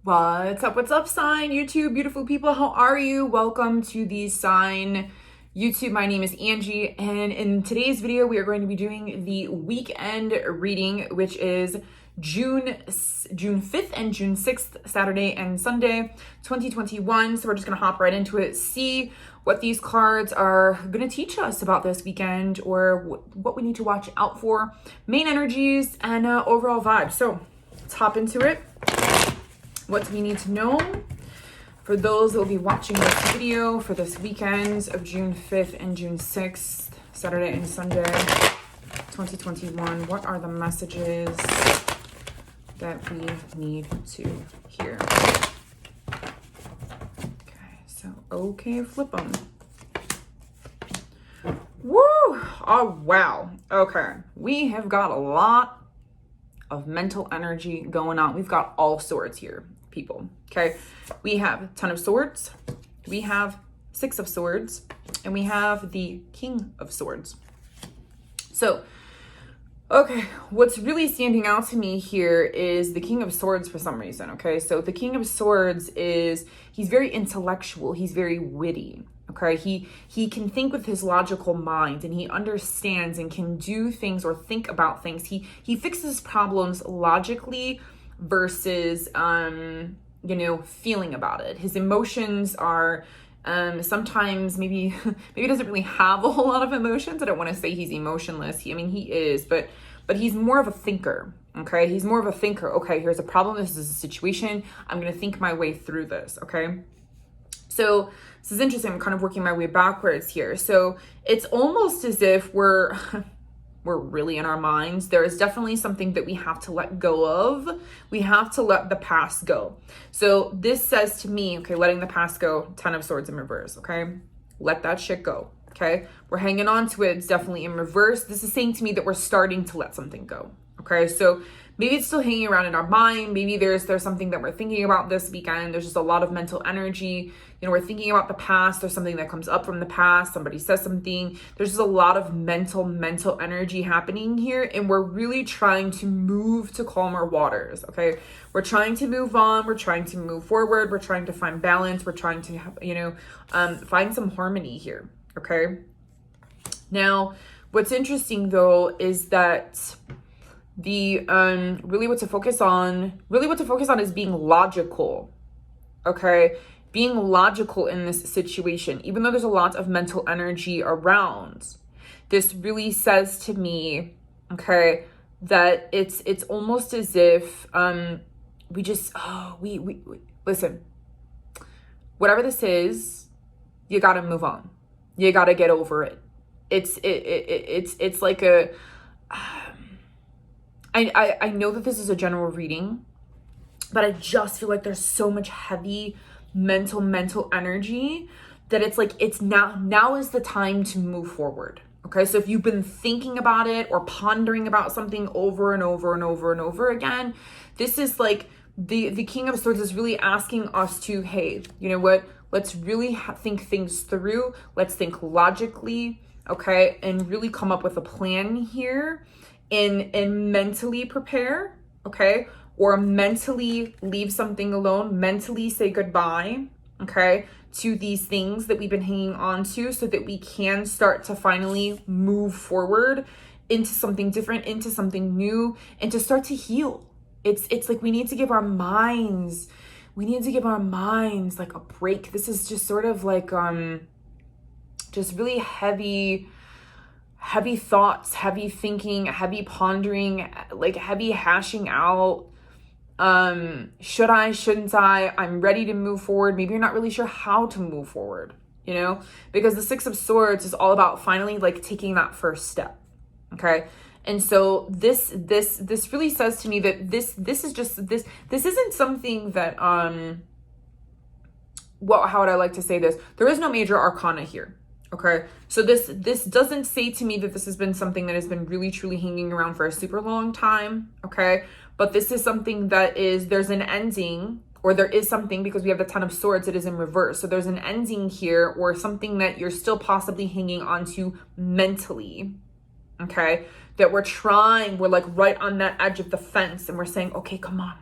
What's up, sign YouTube, beautiful people? How are you? Welcome to the sign YouTube. My name is Angie, and in today's video, we are going to be doing the weekend reading, which is June 5th and June 6th, Saturday and Sunday, 2021. So we're just going to hop right into it, see what these cards are going to teach us about this weekend, or what we need to watch out for, main energies, and overall vibes. So let's hop into it. What do we need to know for those that will be watching this video for this weekend of June 5th and June 6th, Saturday and Sunday, 2021? What are the messages that we need to hear? Okay, flip them. Woo! Oh, wow. Okay, we have got a lot of mental energy going on. We've got all swords here, people. Okay, we have Ten of Swords, we have Six of Swords, and we have the King of Swords. So, okay, what's really standing out to me here is the King of Swords for some reason. Okay, so the King of Swords he's very intellectual, he's very witty. Okay, he can think with his logical mind, and he understands and can do things or think about things. He fixes problems logically versus feeling about it. His emotions are sometimes maybe he doesn't really have a whole lot of emotions. I don't want to say he's emotionless. He is, but he's more of a thinker. Okay, he's more of a thinker. Okay, here's a problem. This is a situation. I'm going to think my way through this. Okay. So this is interesting. I'm kind of working my way backwards here. So it's almost as if we're really in our minds. There is definitely something that we have to let go of. We have to let the past go. So this says to me, okay, letting the past go, Ten of Swords in reverse, okay? Let that shit go, okay? We're hanging on to it. It's definitely in reverse. This is saying to me that we're starting to let something go, okay? So maybe it's still hanging around in our mind. Maybe there's something that we're thinking about this weekend. There's just a lot of mental energy. We're thinking about the past. There's something that comes up from the past. Somebody says something. There's just a lot of mental energy happening here. And we're really trying to move to calmer waters, okay? We're trying to move on. We're trying to move forward. We're trying to find balance. We're trying to, find some harmony here, okay? Now, what's interesting, though, is that the really what to focus on is being logical, okay? Being logical in this situation, even though there's a lot of mental energy around. This really says to me, okay, that it's almost as if we listen, whatever this is, you got to move on. You got to get over it. It's like a I know that this is a general reading, but I just feel like there's so much heavy mental energy that it's like it's now is the time to move forward. Okay, so if you've been thinking about it or pondering about something over and over and over and over again, this is like the King of Swords is really asking us to, hey, you know what? Let's really think things through. Let's think logically, okay, and really come up with a plan here. And mentally prepare, okay? Or mentally leave something alone, mentally say goodbye, okay, to these things that we've been hanging on to, so that we can start to finally move forward into something different, into something new, and to start to heal. It's like we need to give our minds like a break. This is just sort of like just really heavy thoughts, heavy thinking, heavy pondering, like heavy hashing out. Should I, shouldn't I? I'm ready to move forward. Maybe you're not really sure how to move forward, because the Six of Swords is all about finally like taking that first step. Okay. And so this really says to me that this isn't something that, how would I like to say this? There is no major arcana here. Okay, so this doesn't say to me that this has been something that has been really truly hanging around for a super long time, okay? But this is something that there's an ending, or there is something, because we have the Ten of Swords, it is in reverse. So there's an ending here, or something that you're still possibly hanging on to mentally, okay? That we're like right on that edge of the fence, and we're saying, okay, come on.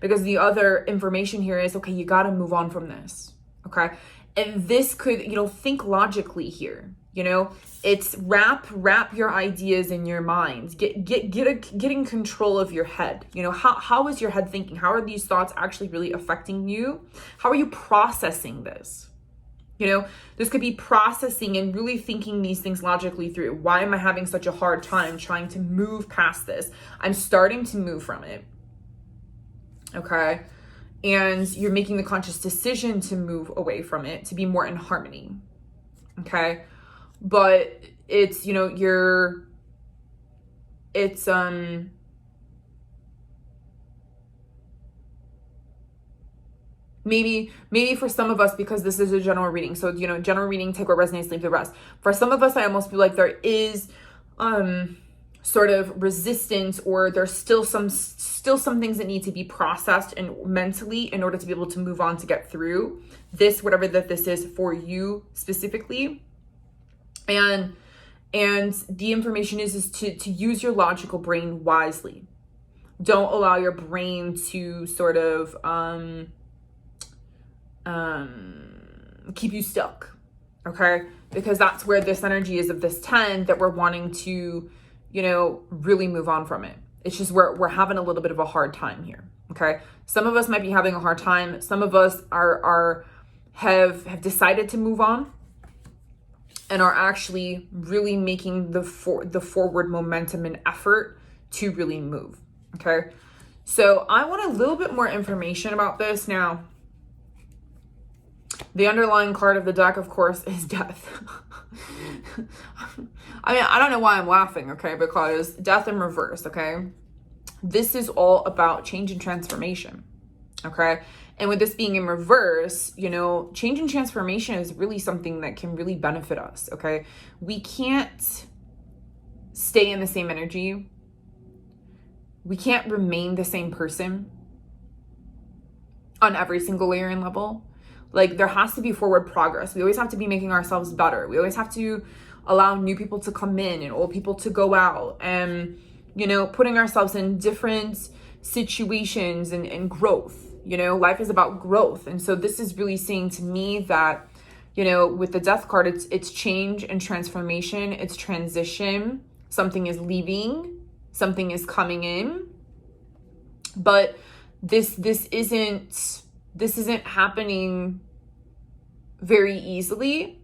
Because the other information here is, okay, you got to move on from this. Okay. And this could, think logically here. It's wrap your ideas in your mind. Getting control of your head. How is your head thinking? How are these thoughts actually really affecting you? How are you processing this? This could be processing and really thinking these things logically through. Why am I having such a hard time trying to move past this? I'm starting to move from it. Okay. And you're making the conscious decision to move away from it, to be more in harmony. Okay. But it's, maybe for some of us, because this is a general reading. So, general reading, take what resonates, leave the rest. For some of us, I almost feel like there is, sort of resistance, or there's still some things that need to be processed and mentally in order to be able to move on, to get through this, whatever that this is for you specifically. And the information is to use your logical brain wisely. Don't allow your brain to sort of keep you stuck. Okay? Because that's where this energy is of this 10, that we're wanting to really move on from it. It's just we're having a little bit of a hard time here. Okay. Some of us might be having a hard time. Some of us have decided to move on and are actually really making the forward momentum and effort to really move. Okay. So I want a little bit more information about this. Now, the underlying card of the deck, of course, is death. I mean, I don't know why I'm laughing, okay? Because death in reverse, okay? This is all about change and transformation, okay? And with this being in reverse, change and transformation is really something that can really benefit us, okay? We can't stay in the same energy. We can't remain the same person on every single layer and level. Like, there has to be forward progress. We always have to be making ourselves better. We always have to allow new people to come in and old people to go out, and, putting ourselves in different situations and growth. Life is about growth. And so this is really saying to me that, with the death card, it's change and transformation. It's transition. Something is leaving. Something is coming in. But this isn't happening very easily.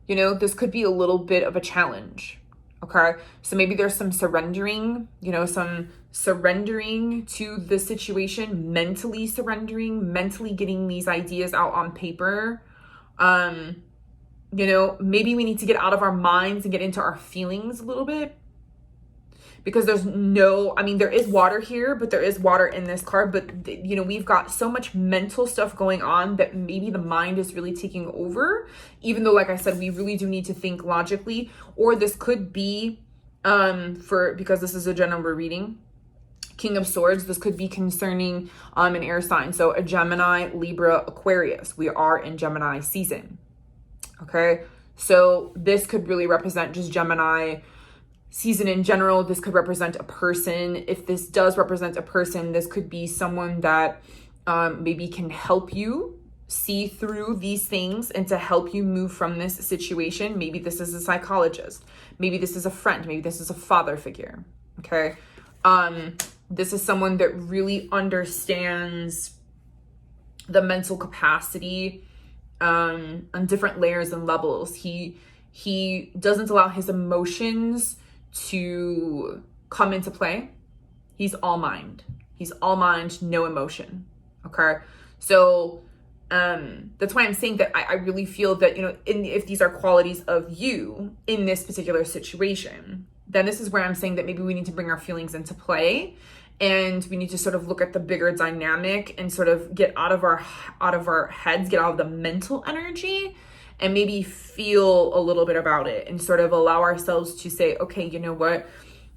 This could be a little bit of a challenge. Okay. So maybe there's some surrendering, some surrendering to the situation, mentally surrendering, mentally getting these ideas out on paper. Maybe we need to get out of our minds and get into our feelings a little bit. Because there is water here, but there is water in this card. But, we've got so much mental stuff going on that maybe the mind is really taking over, even though, like I said, we really do need to think logically. Or this could be, because this is a general reading, King of Swords, this could be concerning an air sign. So a Gemini, Libra, Aquarius. We are in Gemini season. Okay. So this could really represent just Gemini season in general. This could represent a person. If this does represent a person, this could be someone that maybe can help you see through these things and to help you move from this situation. Maybe this is a psychologist. Maybe this is a friend. Maybe this is a father figure. Okay. This is someone that really understands the mental capacity on different layers and levels. He doesn't allow his emotions to come into play. He's all mind. He's all mind, no emotion. Okay. So that's why I'm saying that I really feel that, if these are qualities of you in this particular situation, then this is where I'm saying that maybe we need to bring our feelings into play, and we need to sort of look at the bigger dynamic and sort of get out of our heads, get out of the mental energy, and maybe feel a little bit about it and sort of allow ourselves to say, okay, you know what,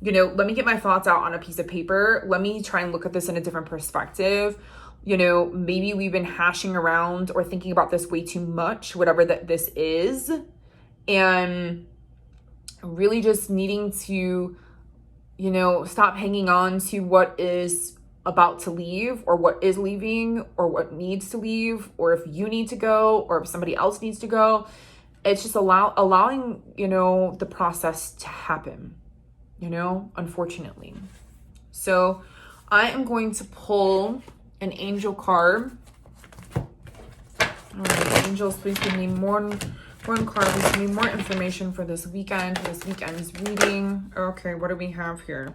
let me get my thoughts out on a piece of paper. Let me try and look at this in a different perspective. Maybe we've been hashing around or thinking about this way too much, whatever that this is. And really just needing to, stop hanging on to what is about to leave, or what is leaving, or what needs to leave, or if you need to go, or if somebody else needs to go. It's just allowing, you know, the process to happen, you know, unfortunately. So I am going to pull an angel card. All right, angels, please give me one card. Please give me more information for this weekend, for this weekend's reading. Okay, what do we have here?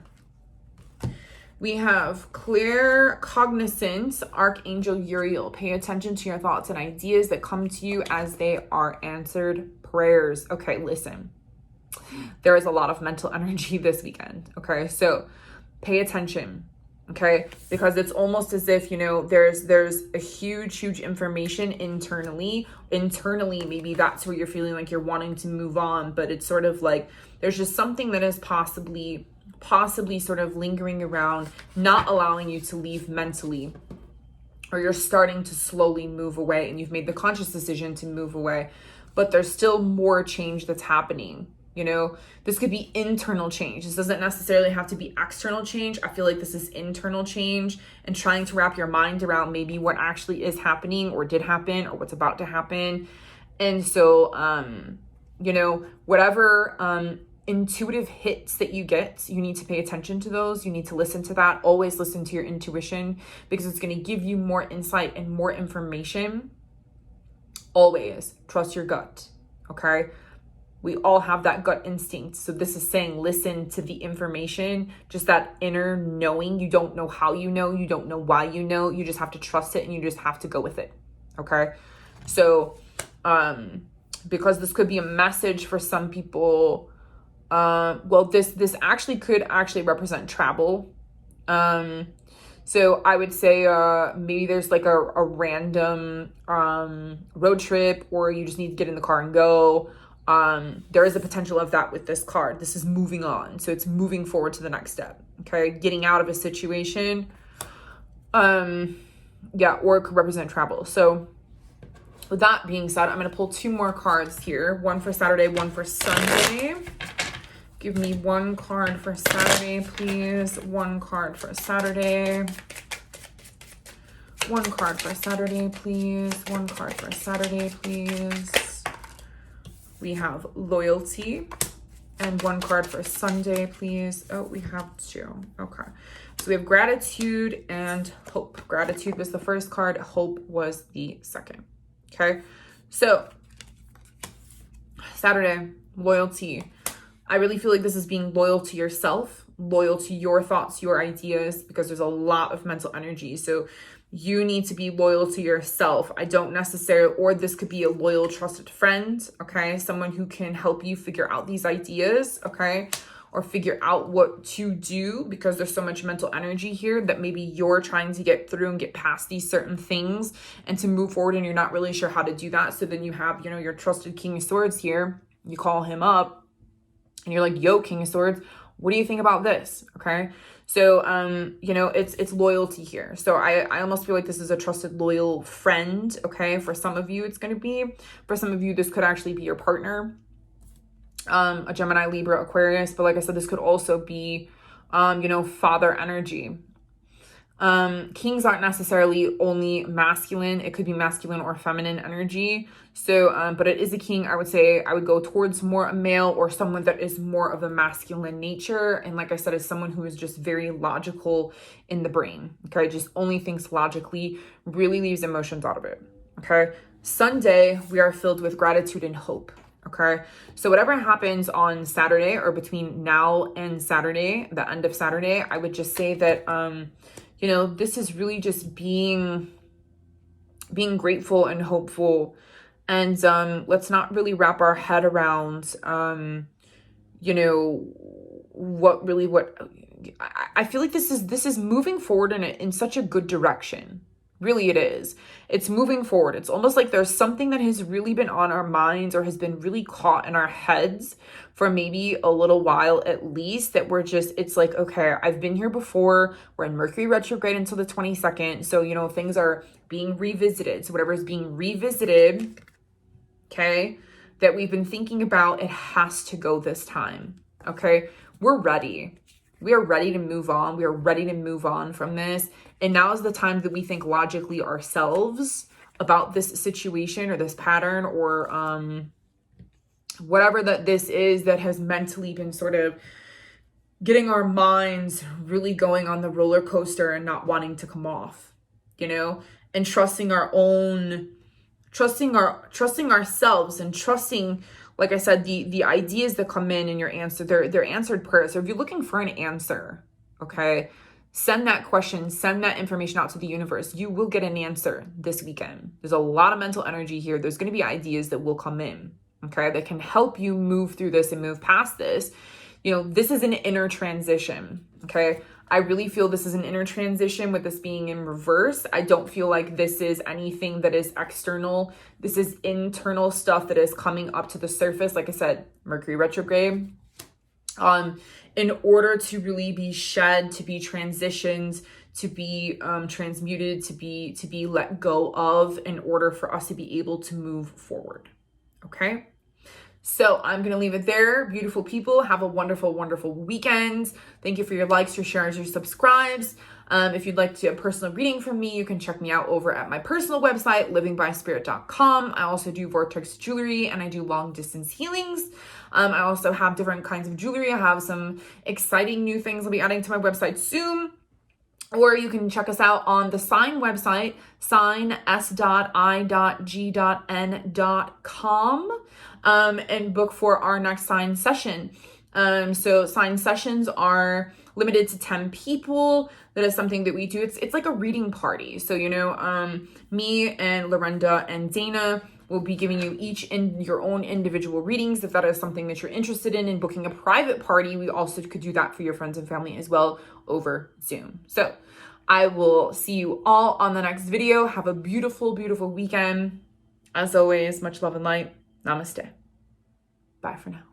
We have clear cognizance, Archangel Uriel. Pay attention to your thoughts and ideas that come to you as they are answered prayers. Okay, listen. There is a lot of mental energy this weekend. Okay, so pay attention. Okay, because it's almost as if, you know, there's a huge information internally. Maybe that's where you're feeling like you're wanting to move on, but it's sort of like there's just something that is possibly sort of lingering around, not allowing you to leave mentally, or you're starting to slowly move away and you've made the conscious decision to move away, but there's still more change that's happening. You know, this could be internal change. This doesn't necessarily have to be external change. I feel like this is internal change and trying to wrap your mind around maybe what actually is happening or did happen or what's about to happen. And so, you know, whatever, intuitive hits that you get, you need to pay attention to those. You need to listen to that. Always listen to your intuition, because it's going to give you more insight and more information. Always trust your gut. Okay. We all have that gut instinct. So this is saying, listen to the information, just that inner knowing. You don't know how you know, you don't know why you know, you just have to trust it and you just have to go with it. Okay. So, because this could be a message for some people. Well, this actually could represent travel. So I would say, maybe there's like a random, road trip, or you just need to get in the car and go. There is a potential of that with this card. This is moving on. So it's moving forward to the next step. Okay. Getting out of a situation. Yeah, or it could represent travel. So with that being said, I'm going to pull two more cards here. One for Saturday, one for Sunday. Give me one card for Saturday, please. One card for Saturday. One card for Saturday, please. One card for Saturday, please. We have loyalty. And one card for Sunday, please. Oh, we have two. Okay. So we have gratitude and hope. Gratitude was the first card. Hope was the second. Okay. So Saturday, loyalty. I really feel like this is being loyal to yourself, loyal to your thoughts, your ideas, because there's a lot of mental energy. So you need to be loyal to yourself. I don't necessarily, or this could be a loyal, trusted friend, okay? Someone who can help you figure out these ideas, okay? Or figure out what to do, because there's so much mental energy here that maybe you're trying to get through and get past these certain things and to move forward, and you're not really sure how to do that. So then you have, you know, your trusted King of Swords here. You call him up. And you're like, yo, King of Swords, what do you think about this? Okay. So, you know, it's loyalty here. So I almost feel like this is a trusted, loyal friend. Okay. For some of you, it's going to be, for some of you, this could actually be your partner, a Gemini, Libra, Aquarius. But like I said, this could also be, you know, father energy. Kings aren't necessarily only masculine. It could be masculine or feminine energy. So, but it is a king. I would say I would go towards more a male, or someone that is more of a masculine nature. And like I said, is someone who is just very logical in the brain. Okay. Just only thinks logically, really leaves emotions out of it. Okay. Sunday, we are filled with gratitude and hope. Okay. So whatever happens on Saturday, or between now and Saturday, the end of Saturday, I would just say that, you know, this is really just being grateful and hopeful. And let's not really wrap our head around, you know, I feel like this is moving forward in such a good direction. Really, it is. It's moving forward. It's almost like there's something that has really been on our minds, or has been really caught in our heads for maybe a little while at least, that we're just, it's like, okay, I've been here before. We're in Mercury retrograde until the 22nd. So, you know, things are being revisited. So whatever is being revisited, okay, that we've been thinking about, it has to go this time. Okay. We're ready. We are ready to move on. We are ready to move on from this. And now is the time that we think logically ourselves about this situation or this pattern or whatever that this is that has mentally been sort of getting our minds really going on the roller coaster and not wanting to come off, you know, and trusting ourselves and trusting, like I said, the ideas that come in your answer, they're answered prayers. So if you're looking for an answer, okay, send that question, send that information out to the universe. You will get an answer this weekend. There's a lot of mental energy here. There's going to be ideas that will come in, okay, that can help you move through this and move past this. You know, this is an inner transition, okay? I really feel this is an inner transition with this being in reverse. I don't feel like this is anything that is external. This is internal stuff that is coming up to the surface. Like I said, Mercury retrograde. In order to really be shed, to be transitioned, to be transmuted, to be let go of, in order for us to be able to move forward, okay? So I'm going to leave it there. Beautiful people, have a wonderful, wonderful weekend. Thank you for your likes, your shares, your subscribes. If you'd like to do a personal reading from me, you can check me out over at my personal website, livingbyspirit.com. I also do vortex jewelry and I do long distance healings. I also have different kinds of jewelry. I have some exciting new things I'll be adding to my website soon. Or you can check us out on the sign website, sign.s.i.g.n.com, and book for our next sign session. So sign sessions are limited to 10 people. That is something that we do. It's like a reading party. So, you know, me and Lorinda and Dana will be giving you each in your own individual readings. If that is something that you're interested in booking a private party, we also could do that for your friends and family as well over Zoom. So I will see you all on the next video. Have a beautiful, beautiful weekend. As always, much love and light. Namaste. Bye for now.